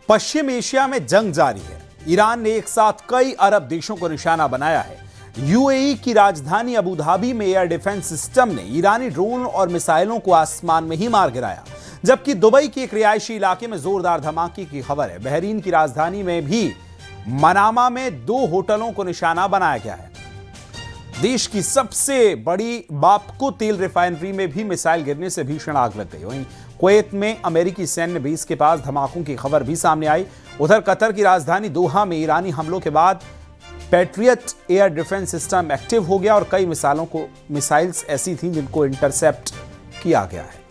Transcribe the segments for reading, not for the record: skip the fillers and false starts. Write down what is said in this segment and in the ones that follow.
पश्चिम Asia में जंग जारी है। ईरान ने एक साथ कई अरब देशों को निशाना बनाया है। यूएई की राजधानी अबू धाबी में एयर डिफेंस सिस्टम ने ईरानी ड्रोन और मिसाइलों को आसमान में ही मार गिराया, जबकि दुबई के एक रिहायशी इलाके में जोरदार धमाके की खबर है। बहरीन की राजधानी में भी मनामा में 2 होटलों को निशाना बनाया गया है। देश की सबसे बड़ी बापको तेल रिफाइनरी में भी मिसाइल गिरने से भीषण आग लग गई। वहीं कुवैत में अमेरिकी सैन्य बेस के पास धमाकों की खबर भी सामने आई। उधर कतर की राजधानी दोहा में ईरानी हमलों के बाद patriot air defence system active हो गया और कई मिसाइल्स ऐसी थीं जिनको इंटरसेप्ट किया गया है।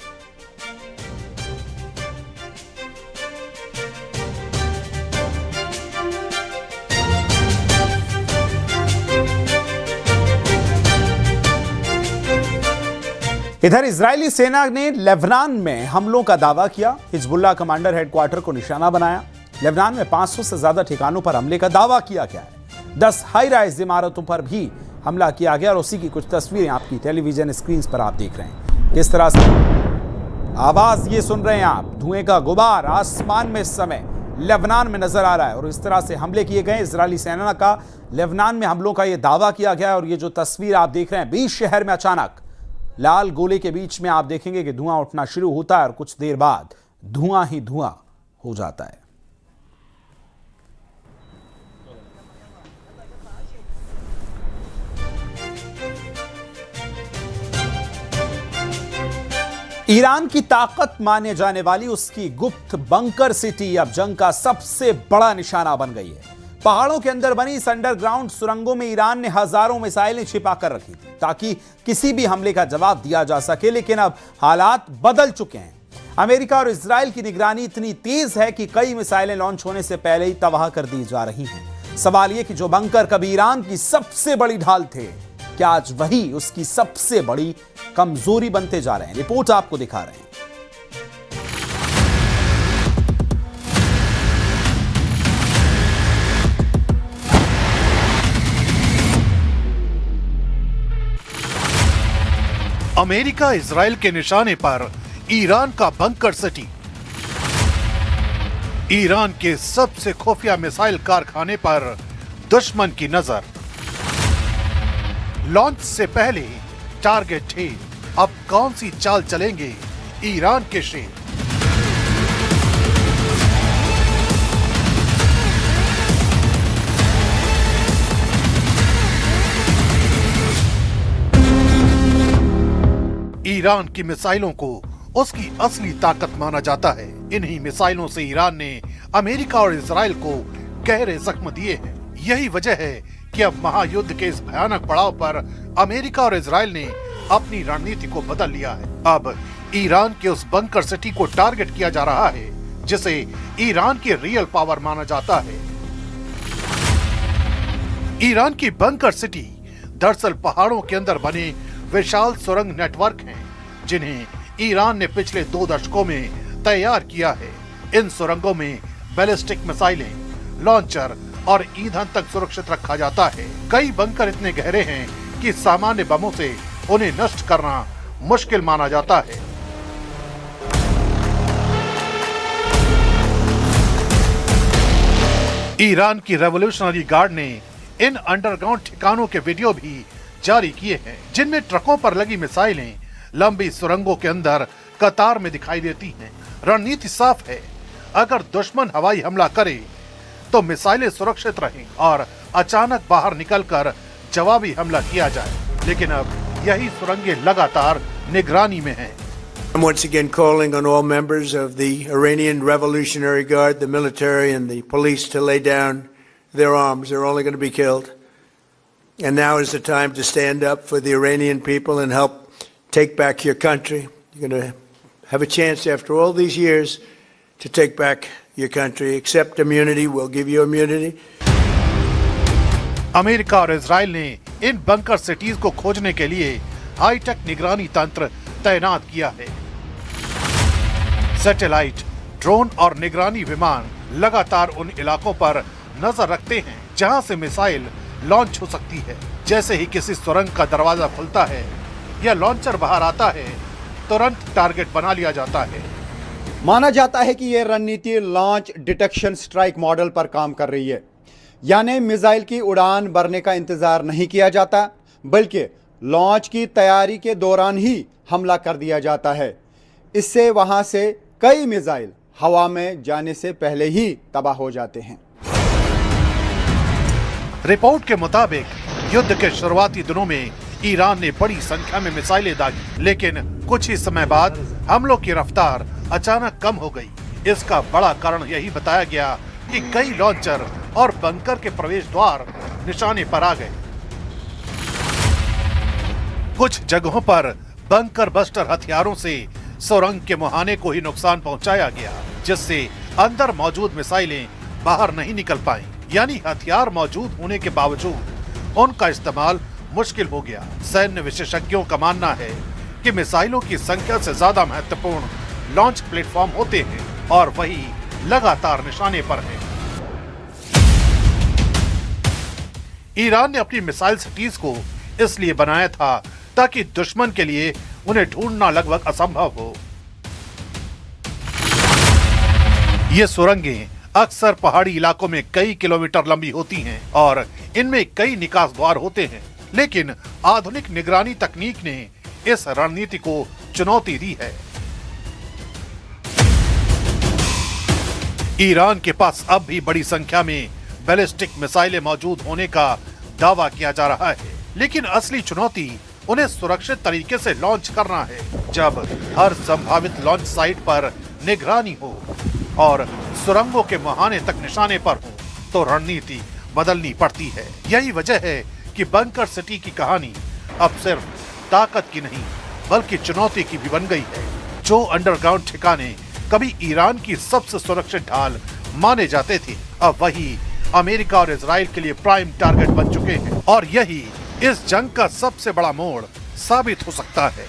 इधर इजरायली सेना ने लेबनान में हमलों का दावा किया। हिजबुल्लाह कमांडर हेडक्वार्टर को निशाना बनाया। लेबनान में 500 से ज्यादा ठिकानों पर हमले का दावा किया गया है। 10 हाई राइज इमारतों पर भी हमला किया गया और उसी की कुछ तस्वीरें आपकी टेलीविजन स्क्रीन पर आप देख रहे हैं। किस तरह से आवाज ये सुन रहे हैं आप, धुएं का गुबार आसमान में इस समय लेबनान में नजर आ रहा है और इस तरह से हमले किए गए। इजरायली सेना का लेबनान में हमलों का यह दावा किया गया और ये जो तस्वीर आप देख रहे हैं, 20 शहर में अचानक लाल गोले के बीच में आप देखेंगे कि धुआं उठना शुरू होता है और कुछ देर बाद धुआं ही धुआं हो जाता है। ईरान की ताकत माने जाने वाली उसकी गुप्त बंकर सिटी अब जंग का सबसे बड़ा निशाना बन गई है। पहाड़ों के अंदर बनी इस अंडरग्राउंड सुरंगों में ईरान ने हजारों मिसाइलें छिपाकर रखी थी ताकि किसी भी हमले का जवाब दिया जा सके, लेकिन अब हालात बदल चुके हैं। अमेरिका और इजराइल की निगरानी इतनी तेज है कि कई मिसाइलें लॉन्च होने से पहले ही तबाह कर दी जा रही हैं। सवाल यह कि जो बंकर कभी ईरान की सबसे बड़ी ढाल थे, क्या आज वही उसकी सबसे बड़ी कमजोरी बनते जा रहे हैं? रिपोर्ट आपको दिखा रहे हैं। अमेरिका इजराइल के निशाने पर ईरान का बंकर सिटी। ईरान के सबसे खुफिया मिसाइल कारखाने पर दुश्मन की नजर। लॉन्च से पहले टारगेट थे, अब कौन सी चाल चलेंगे ईरान के शेर? ईरान की मिसाइलों को उसकी असली ताकत माना जाता है। इन्हीं मिसाइलों से ईरान ने अमेरिका और इजराइल को गहरे जख्म दिए हैं। यही वजह है कि अब महायुद्ध के इस भयानक पड़ाव पर अमेरिका और इजराइल ने अपनी रणनीति को बदल लिया है। अब ईरान के उस बंकर सिटी को टारगेट किया जा रहा है जिसे ईरान की रियल पावर माना जाता है। ईरान की बंकर सिटी दरअसल पहाड़ों के अंदर बने विशाल सुरंग नेटवर्क हैं, जिन्हें ईरान ने पिछले 2 दशकों में तैयार किया है। इन सुरंगों में बैलिस्टिक मिसाइलें, लॉन्चर और ईंधन तक सुरक्षित रखा जाता है। कई बंकर इतने गहरे हैं कि सामान्य बमों से उन्हें नष्ट करना मुश्किल माना जाता है। ईरान की रेवोल्यूशनरी गार्ड ने इन अंडरग्राउंड ठिकानों के वीडियो भी जारी किए हैं, जिनमें ट्रकों पर लगी मिसाइलें लंबी सुरंगों के अंदर कतार में दिखाई देती हैं। रणनीति साफ है, अगर दुश्मन हवाई हमला करे तो मिसाइलें सुरक्षित रहें और अचानक बाहर निकलकर जवाबी हमला किया जाए। लेकिन अब यही सुरंगें लगातार निगरानी में हैं। I'm once again calling on all members of the Iranian Revolutionary Guard, the military and the police to lay down their arms. They're only going to be killed. And now is the time to stand up for the Iranian people and help take back your country. You're going to have a chance after all these years to take back your country. Accept immunity. We'll give you immunity. America और Israel ने इन bunker cities को खोजने के लिए hi tech निगरानी तंत्र तैनात किया है। सैटेलाइट, ड्रोन और निगरानी विमान लगातार उन इलाकों पर नजर रखते हैं जहां से मिसाइल लॉन्च हो सकती है। जैसे ही किसी सुरंग का दरवाजा खुलता है या लॉन्चर बाहर आता है, तुरंत टारगेट बना लिया जाता है। माना जाता है कि यह रणनीति लॉन्च डिटेक्शन स्ट्राइक मॉडल पर काम कर रही है, यानी मिसाइल की उड़ान भरने का इंतजार नहीं किया जाता, बल्कि लॉन्च की तैयारी के दौरान ही हमला कर दिया जाता है। इससे वहां से कई मिसाइल हवा में जाने से पहले ही तबाह हो जाते हैं। रिपोर्ट के मुताबिक युद्ध के शुरुआती दिनों में ईरान ने बड़ी संख्या में मिसाइलें दागी, लेकिन कुछ ही समय बाद हमलों की रफ्तार अचानक कम हो गई। इसका बड़ा कारण यही बताया गया कि कई लॉन्चर और बंकर के प्रवेश द्वार निशाने पर आ गए। कुछ जगहों पर बंकर बस्टर हथियारों से सुरंग के मुहाने को ही नुकसान पहुंचाया गया, जिससे अंदर मौजूद मिसाइलें बाहर नहीं निकल पाईं। यानी हथियार मौजूद होने के बावजूद उनका इस्तेमाल मुश्किल हो गया। सैन्य विशेषज्ञों का मानना है कि मिसाइलों की संख्या से ज्यादा महत्वपूर्ण लॉन्च प्लेटफॉर्म होते हैं और वही लगातार निशाने पर हैं। ईरान ने अपनी मिसाइल सिटीज को इसलिए बनाया था ताकि दुश्मन के लिए उन्हें ढूंढना लगभग असंभव हो। ये सुरंगें अक्सर पहाड़ी इलाकों में कई किलोमीटर लंबी होती हैं और इनमें कई निकास द्वार होते हैं, लेकिन आधुनिक निगरानी तकनीक ने इस रणनीति को चुनौती दी है। ईरान के पास अब भी बड़ी संख्या में बैलिस्टिक मिसाइलें मौजूद होने का दावा किया जा रहा है, लेकिन असली चुनौती उन्हें सुरक्षित तरीके से लॉन्च करना है। जब हर संभावित लॉन्च साइट पर निगरानी हो और सुरंगों के मुहाने तक निशाने पर हो, तो रणनीति बदलनी पड़ती है। यही वजह है कि बंकर सिटी की कहानी अब सिर्फ ताकत की नहीं बल्कि चुनौती की भी बन गई है। जो अंडरग्राउंड ठिकाने कभी ईरान की सबसे सुरक्षित ढाल माने जाते थे, अब वही अमेरिका और इजराइल के लिए प्राइम टारगेट बन चुके हैं और यही इस जंग का सबसे बड़ा मोड़ साबित हो सकता है।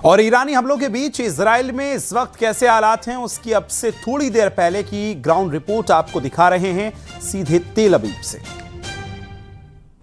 और ईरानी हमलों के बीच इजराइल में इस वक्त कैसे हालात हैं, उसकी अब से थोड़ी देर पहले की ग्राउंड रिपोर्ट आपको दिखा रहे हैं सीधे तेल अवीव से।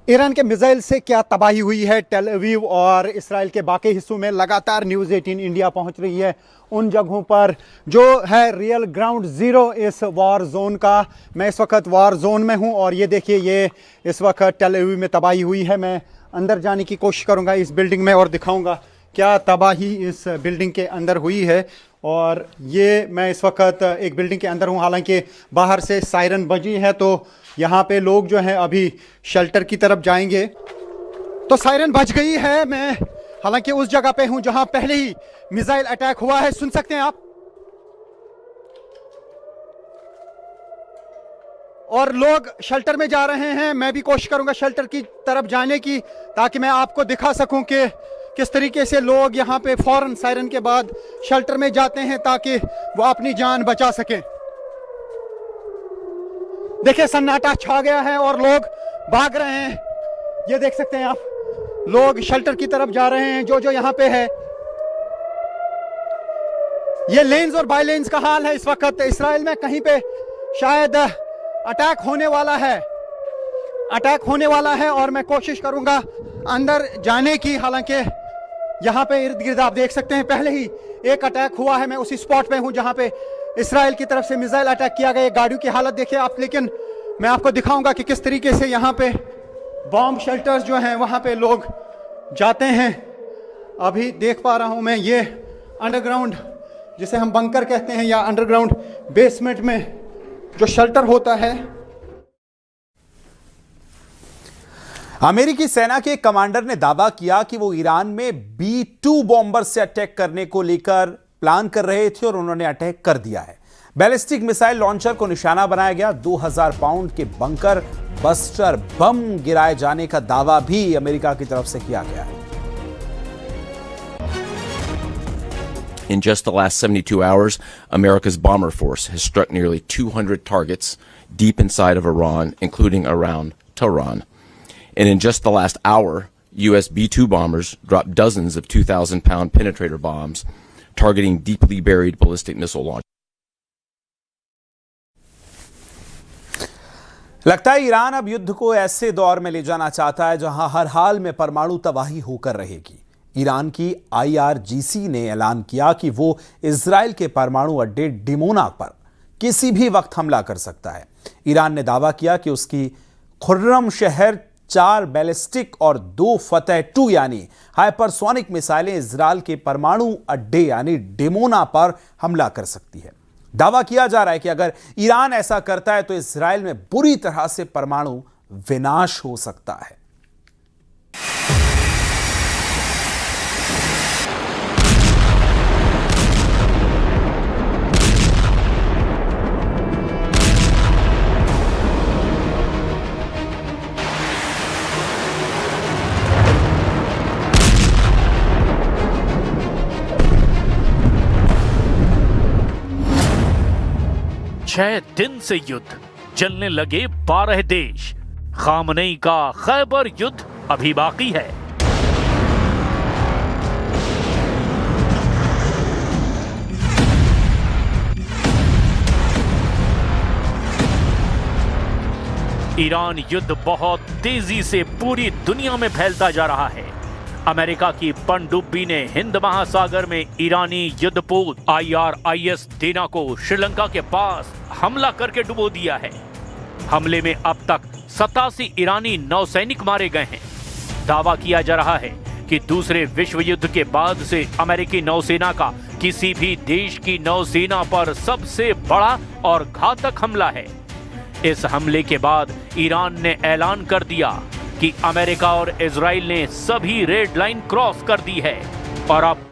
ईरान के मिसाइल से क्या तबाही हुई है टेल अवीव और इसराइल के बाकी हिस्सों में। लगातार न्यूज़ 18 इंडिया पहुंच रही है उन जगहों पर जो है रियल ग्राउंड जीरो इस वॉर जोन का। मैं इस वक्त वॉर जोन में हूं और ये देखिए, ये इस वक्त टेल अवीव में तबाही हुई है। मैं अंदर जाने की कोशिश करूंगा इस बिल्डिंग में और दिखाऊंगा क्या तबाही इस बिल्डिंग के अंदर हुई है। और ये मैं इस वक्त एक बिल्डिंग के अंदर हूँ, हालांकि बाहर से सायरन बजी है तो यहाँ पे लोग जो हैं अभी शेल्टर की तरफ जाएंगे। तो सायरन बज गई है। मैं हालांकि उस जगह पे हूँ जहाँ पहले ही मिसाइल अटैक हुआ है। सुन सकते हैं आप। और लोग शेल्टर में जा रहे हैं। मैं भी कोशिश करूंगा शेल्टर की तरफ जाने की, ताकि मैं आपको दिखा सकूं कि किस तरीके से लोग यहाँ पे फौरन सायरन के बाद शेल्टर में जाते हैं ताकि वो अपनी जान बचा सकें। देखिए, सन्नाटा छा गया है और लोग भाग रहे हैं। ये देख सकते हैं आप, लोग शेल्टर की तरफ जा रहे हैं जो यहाँ पे है। ये लेन्स और बाई लेन्स का हाल है इस वक्त इसराइल में। कहीं पे शायद अटैक होने वाला है और मैं कोशिश करूंगा अंदर जाने की। हालांकि यहाँ पे इर्द गिर्द आप देख सकते हैं पहले ही एक अटैक हुआ है। मैं उसी स्पॉट पे हूँ जहाँ पे इसराइल की तरफ से मिसाइल अटैक किया गया। गाड़ियों की हालत देखिए आप। लेकिन मैं आपको दिखाऊंगा कि किस तरीके से यहाँ पे बॉम्ब शेल्टर्स जो हैं वहाँ पे लोग जाते हैं। अभी देख पा रहा हूँ मैं ये अंडरग्राउंड, जिसे हम बंकर कहते हैं, या अंडरग्राउंड बेसमेंट में जो शेल्टर होता है। अमेरिकी सेना के कमांडर ने दावा किया कि वो ईरान में B-2 बॉम्बर से अटैक करने को लेकर प्लान कर रहे थे और उन्होंने अटैक कर दिया है। बैलिस्टिक मिसाइल लॉन्चर को निशाना बनाया गया। 2000 पाउंड के बंकर बस्टर बम गिराए जाने का दावा भी अमेरिका की तरफ से किया गया है। In just the last 72 hours, America's bomber force has struck nearly 200 targets deep inside of Iran, including around Tehran. And in just the last hour, U.S. B-2 bombers dropped dozens of 2,000-pound penetrator bombs targeting deeply buried ballistic missile launchers. लगता है Iran अब युद्ध को ऐसे दौर में ले जाना चाहता है जहां हर हाल में परमाणु तबाही होकर रहेगी। ईरान की IRGC ने ऐलान किया कि वो इजराइल के परमाणु अड्डे डिमोना पर किसी भी वक्त हमला कर सकता है। ईरान ने दावा किया कि उसकी खुर्रम शहर 4 बैलिस्टिक और 2 फतेह 2 यानी हाइपरसोनिक मिसाइलें इजराइल के परमाणु अड्डे यानी डिमोना पर हमला कर सकती है। दावा किया जा रहा है कि अगर ईरान ऐसा करता है तो इजराइल में बुरी तरह से परमाणु विनाश हो सकता है। छह दिन से युद्ध, जलने लगे 12 देश। खामनेई का खैबर युद्ध अभी बाकी है। ईरान युद्ध बहुत तेजी से पूरी दुनिया में फैलता जा रहा है। अमेरिका की पनडुब्बी ने हिंद महासागर में ईरानी युद्धपोत IRIS देना को श्रीलंका के पास हमला करके डुबो दिया है। हमले में अब तक 87 ईरानी नौसैनिक मारे गए हैं। दावा किया जा रहा है कि दूसरे विश्व युद्ध के बाद से अमेरिकी नौसेना का किसी भी देश की नौसेना पर सबसे बड़ा और घातक हमला है। इस हमले के बाद ईरान ने ऐलान कर दिया कि अमेरिका और इजराइल ने सभी रेड लाइन क्रॉस कर दी है और अब